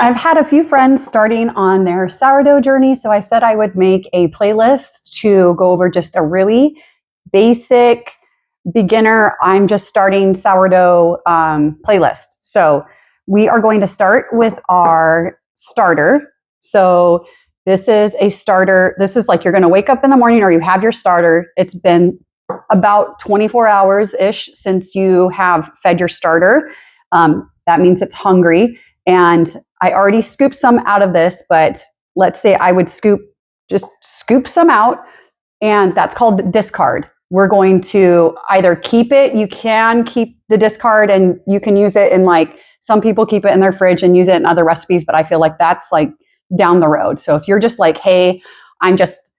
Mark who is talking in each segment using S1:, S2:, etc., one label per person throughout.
S1: I've had a few friends starting on their sourdough journey, so I said I would make a playlist to go over just a really basic beginner, I'm just starting sourdough playlist. So we are going to start with our starter. So this is a starter. This is like you're going to wake up in the morning or you have your starter. It's been about 24 hours-ish since you have fed your starter. That means it's hungry. And I already scooped some out of this, but let's say I would just scoop some out, and that's called discard. We're going to either keep it, you can keep the discard and you can use it in, like, some people keep it in their fridge and use it in other recipes, but I feel like that's like down the road. So if you're just like, hey, I'm just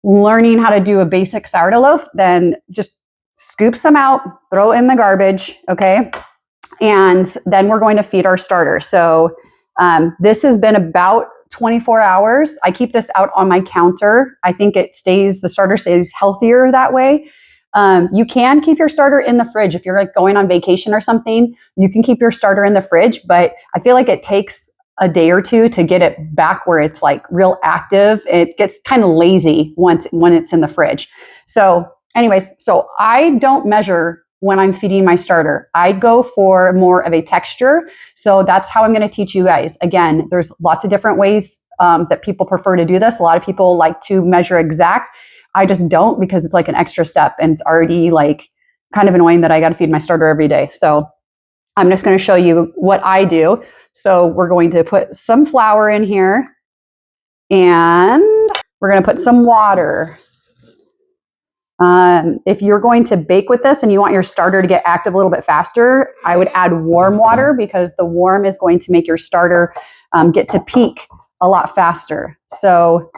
S1: learning how to do a basic sourdough loaf, then just scoop some out, throw it in the garbage, okay? And then we're going to feed our starter. So this has been about 24 hours. I keep this out on my counter. I think the starter stays healthier that way. You can keep your starter in the fridge. If you're like going on vacation or something, you can keep your starter in the fridge, but I feel like it takes a day or two to get it back where it's like real active. It gets kind of lazy when it's in the fridge. So anyways, so I don't measure when I'm feeding my starter. I go for more of a texture. So that's how I'm going to teach you guys. Again, there's lots of different ways that people prefer to do this. A lot of people like to measure exact. I just don't, because it's like an extra step and it's already like kind of annoying that I got to feed my starter every day. So I'm just going to show you what I do. So we're going to put some flour in here and we're going to put some water. If you're going to bake with this and you want your starter to get active a little bit faster, I would add warm water, because the warm is going to make your starter get to peak a lot faster. So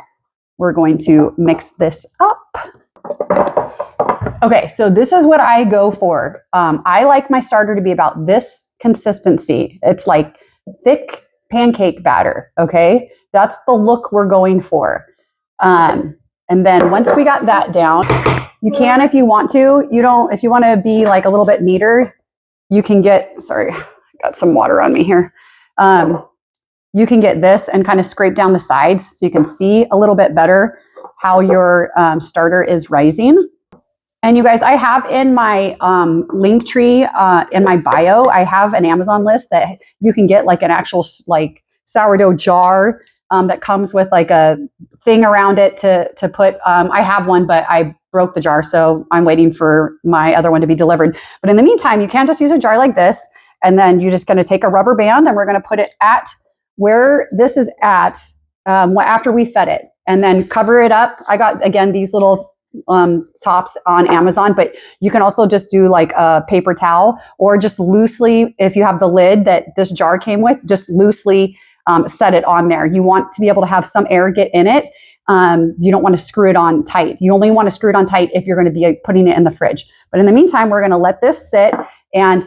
S1: we're going to mix this up. Okay, so this is what I go for. I like my starter to be about this consistency. It's like thick pancake batter, okay? That's the look we're going for. And then once we got that down, you can, if you want to, if you want to be like a little bit neater, you can sorry, I got some water on me here. You can get this and kind of scrape down the sides so you can see a little bit better how your starter is rising. And you guys, I have in my link tree in my bio, I have an Amazon list that you can get like an actual like sourdough jar that comes with like a thing around it to put. I have one, but I broke the jar, so I'm waiting for my other one to be delivered. But in the meantime, you can just use a jar like this, and then you're just going to take a rubber band and we're going to put it at where this is at after we fed it, and then cover it up. I got, again, these little tops on Amazon, but you can also just do like a paper towel, or just loosely, if you have the lid that this jar came with, just loosely set it on there. You want to be able to have some air get in it. You don't want to screw it on tight. You only want to screw it on tight if you're going to be putting it in the fridge. But in the meantime, we're going to let this sit, and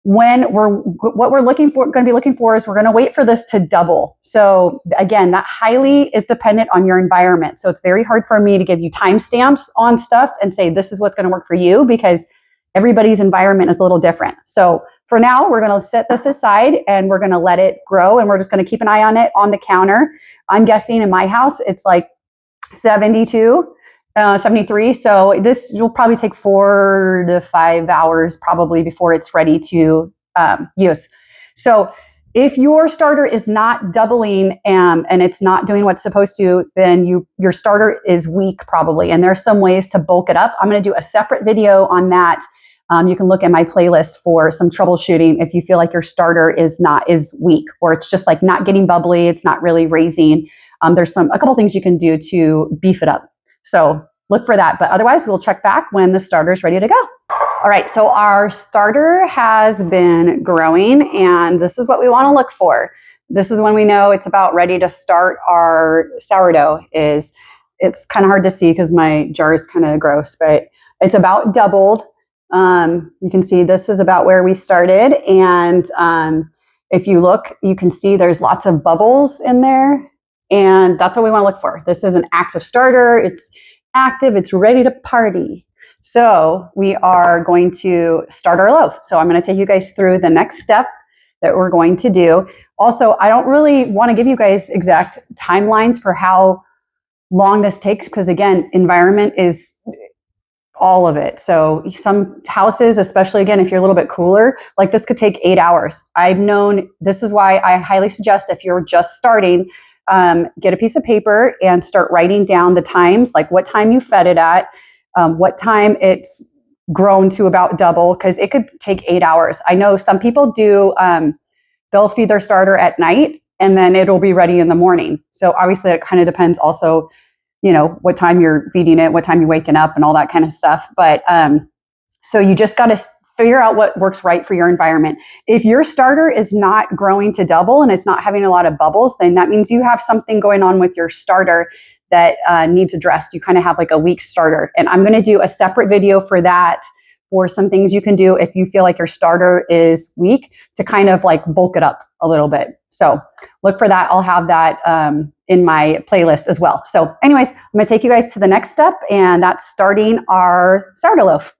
S1: what we're going to be looking for is we're going to wait for this to double. So again, that highly is dependent on your environment. So it's very hard for me to give you timestamps on stuff and say this is what's going to work for you, because everybody's environment is a little different. So for now, we're going to set this aside and we're going to let it grow, and we're just going to keep an eye on it on the counter. I'm guessing in my house, it's like 72. 73. So this will probably take 4 to 5 hours probably before it's ready to use. So if your starter is not doubling and it's not doing what's supposed to, then your starter is weak probably. And there's some ways to bulk it up. I'm going to do a separate video on that. You can look at my playlist for some troubleshooting if you feel like your starter is weak, or it's just like not getting bubbly. It's not really raising. There's a couple things you can do to beef it up. So look for that. But otherwise, we'll check back when the starter is ready to go. All right, so our starter has been growing, and this is what we want to look for. This is when we know it's about ready to start our sourdough. It's kind of hard to see because my jar is kind of gross, but it's about doubled. You can see this is about where we started. And if you look, you can see there's lots of bubbles in there. And that's what we want to look for. This is an active starter. It's active. It's ready to party. So we are going to start our loaf. So I'm going to take you guys through the next step that we're going to do. Also, I don't really want to give you guys exact timelines for how long this takes because, again, environment is all of it. So some houses, especially again, if you're a little bit cooler, like this could take 8 hours. I've known, this is why I highly suggest if you're just starting, get a piece of paper and start writing down the times, like what time you fed it at, what time it's grown to about double, because it could take 8 hours. I know some people do, they'll feed their starter at night and then it'll be ready in the morning. So obviously it kind of depends also, you know, what time you're feeding it, what time you're waking up and all that kind of stuff. But so you just got to figure out what works right for your environment. If your starter is not growing to double and it's not having a lot of bubbles, then that means you have something going on with your starter that needs addressed. You kind of have like a weak starter. And I'm going to do a separate video for that, for some things you can do if you feel like your starter is weak to kind of like bulk it up a little bit. So look for that. I'll have that in my playlist as well. So anyways, I'm going to take you guys to the next step, and that's starting our sourdough loaf.